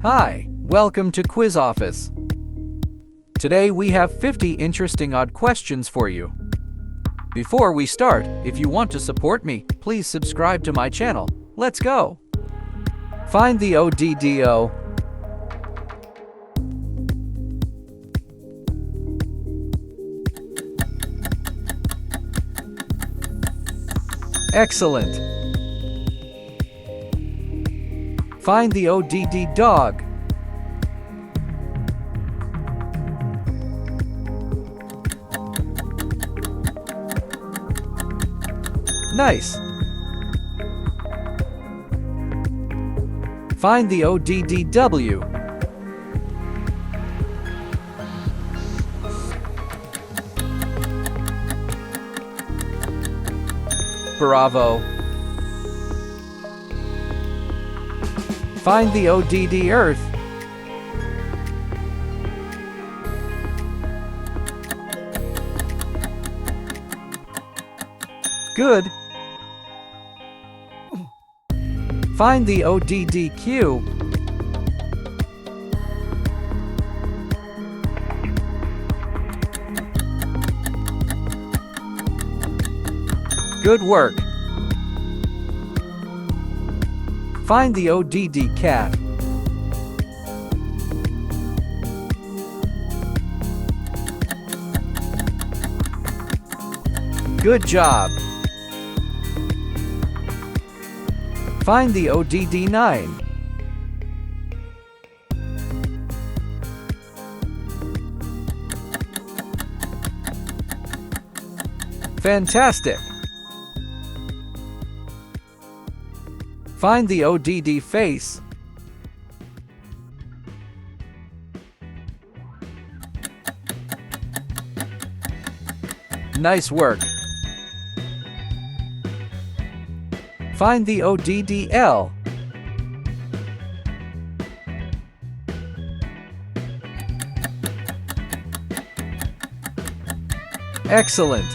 Hi, welcome to Quiz Office. Today we have 50 interesting odd questions for you. Before we start, if you want to support me, please subscribe to my channel. Let's go! Find the ODDO. Excellent! Find the ODD dog. Nice! Find the ODDW. Bravo! Find the ODD Earth. Good! Find the ODDQ. Good work! Find the ODD cat. Good job! Find the ODD9. Fantastic! Find the ODD face. Nice work! Find the ODDL. Excellent!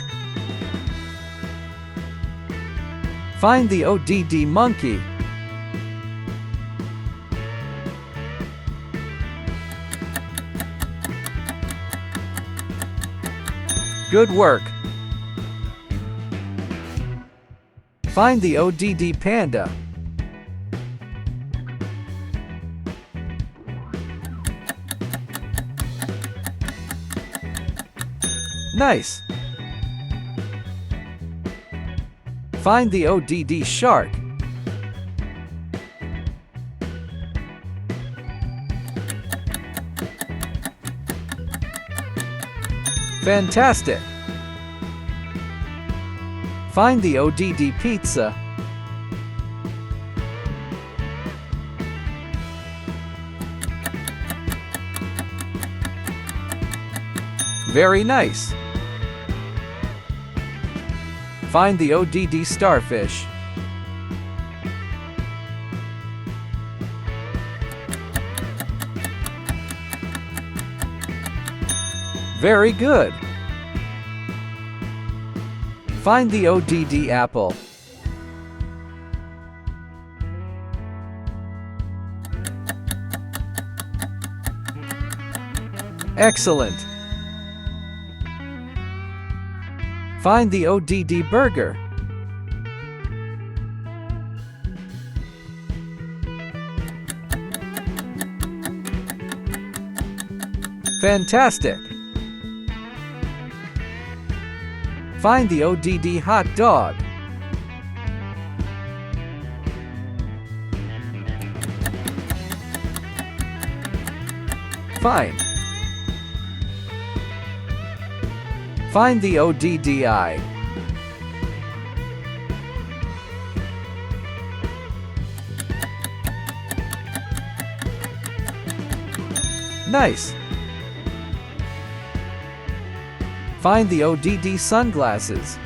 Find the ODD monkey. Good work! Find the ODD panda. Nice! Find the ODD shark. Fantastic! Find the ODD pizza. Very nice! Find the ODD starfish. Very good! Find the ODD apple. Excellent! Find the ODD burger. Fantastic! Find the ODD hot dog. Fine. Find the ODDI. Nice! Find the ODD sunglasses.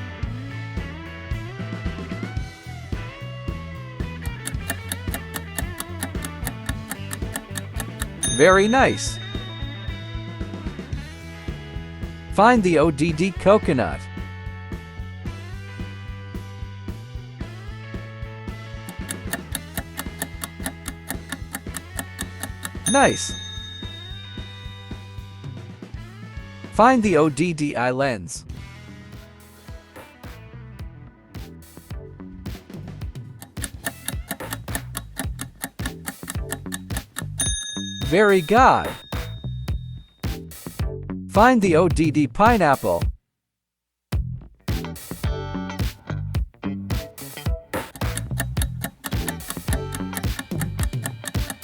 Very nice! Find the ODD coconut. Nice. Find the ODDI lens. Very good. Find the ODD pineapple.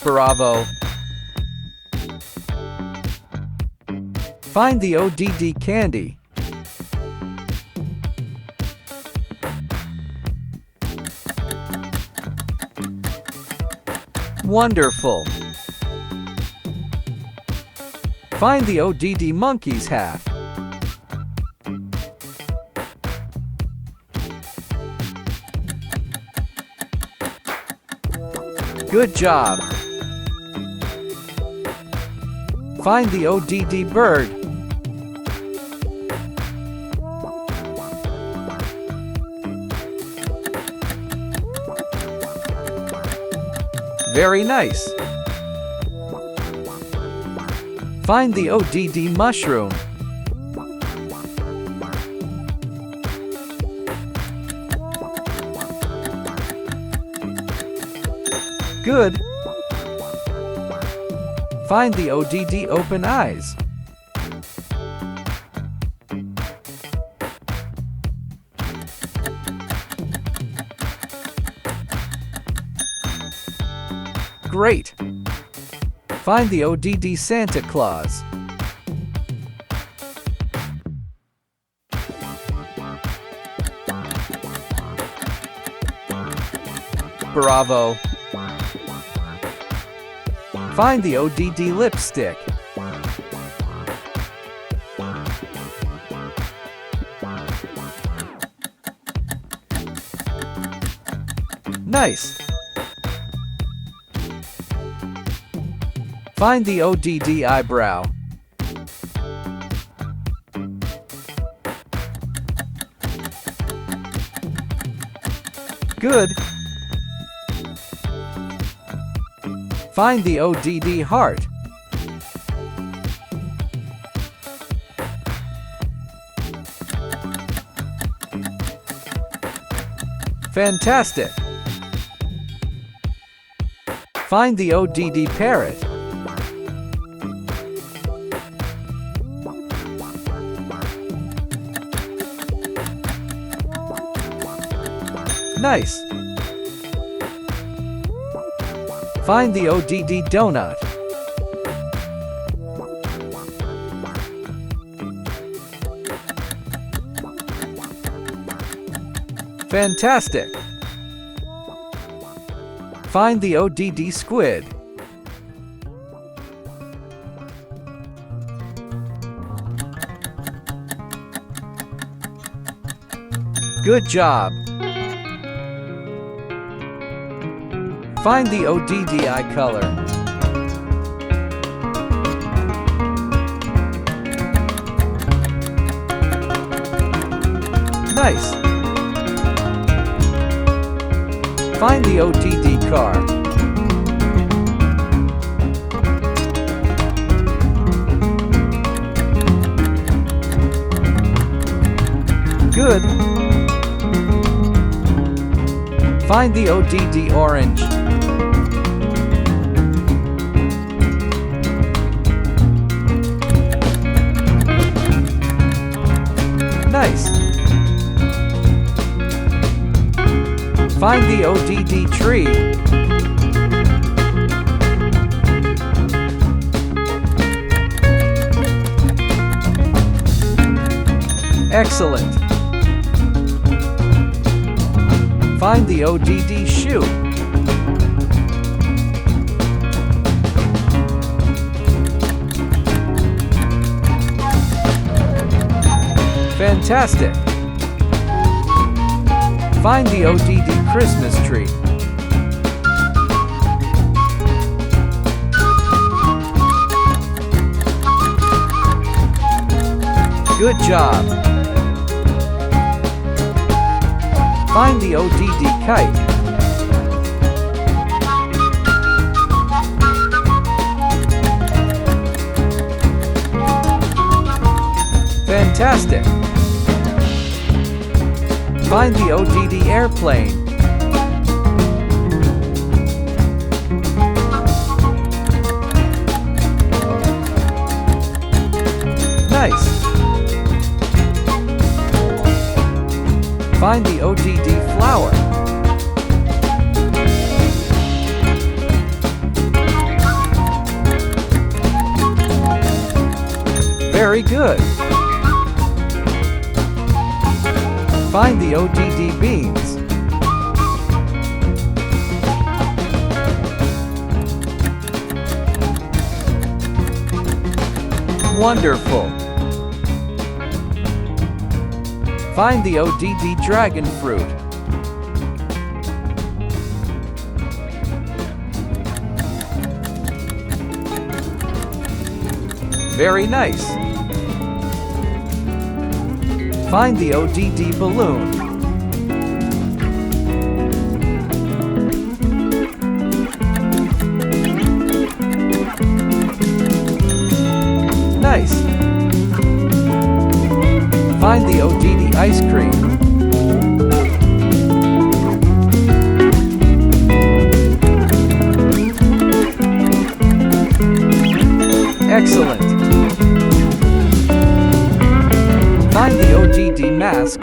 Bravo. Find the ODD candy. Wonderful. Find the ODD monkey's hat. Good job. Find the ODD bird. Very nice. Find the ODD mushroom. Good. Find the ODD open eyes. Great. Find the ODD Santa Claus. Bravo. Find the ODD lipstick. Nice. Find the ODD eyebrow. Good. Find the ODD heart. Fantastic. Find the ODD parrot. Nice. Find the ODD donut. Fantastic. Find the ODD squid. Good job. Find the ODD eye color. Nice. Find the ODD car. Good. Find the ODD orange. Nice. Find the ODD tree. Excellent. Find the ODD shoe. Fantastic. Find the ODD Christmas tree. Good job. Find the ODD kite. Fantastic! Find the ODD airplane. Nice! Find the ODD flower. Very good! Find the ODD beans. Wonderful! Find the ODD dragon fruit. Very nice! Find the ODD balloon. Nice! Find the ODD ice cream. Excellent! Find the ODD mask.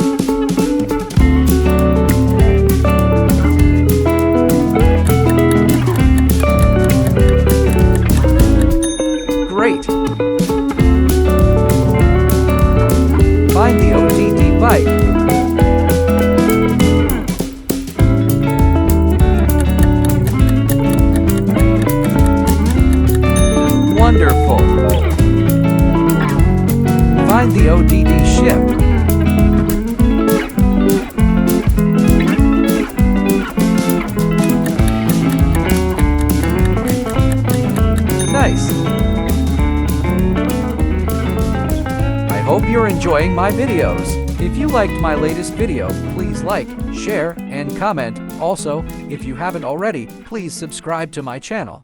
Great! Find the ODD bike. Wonderful! Find the ODD ship. Nice! I hope you're enjoying my videos. If you liked my latest video, please like, share, and comment. Also, if you haven't already, please subscribe to my channel.